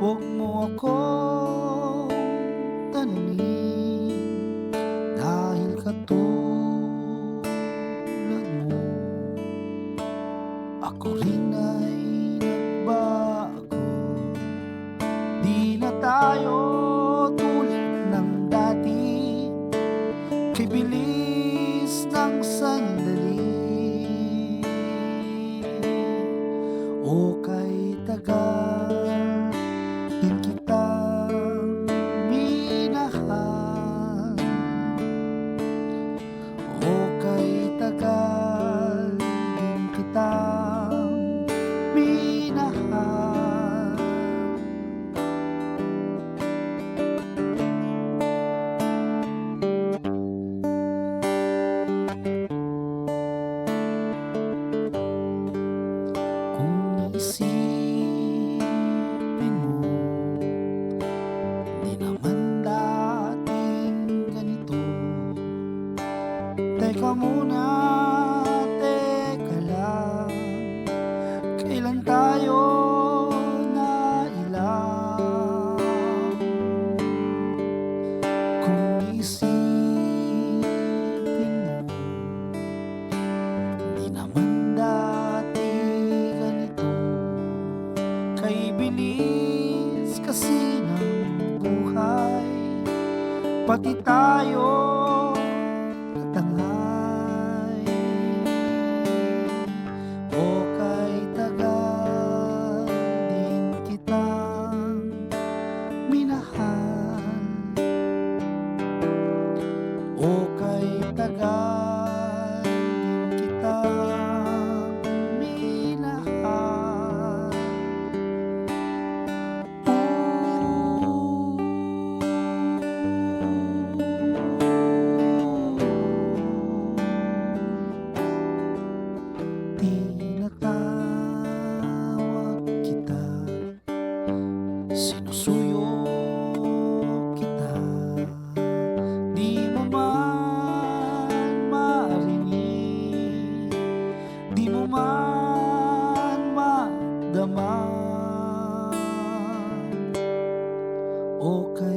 Huwag mo akong tanungin, dahil katulad mo, ako rin ay nagbago. Di na tayo tulad ng dati, kay bilis ng sandali o kay tagal din kitang minahal, o kay tagal din kitang minahal. Kung isipin mo, di naman dating ganito. Teka muna, teka lang, kailan tayo nailang? Kung isipin mo, di naman dati ganito. Kay bilis kasi ng buhay, pati tayo natangay, o kay tagal din kitang minahal, o kay tagal din kitang minahal. Tinatawag kita, sinusuyo kita, di mo man marinig, di mo man madama, o kay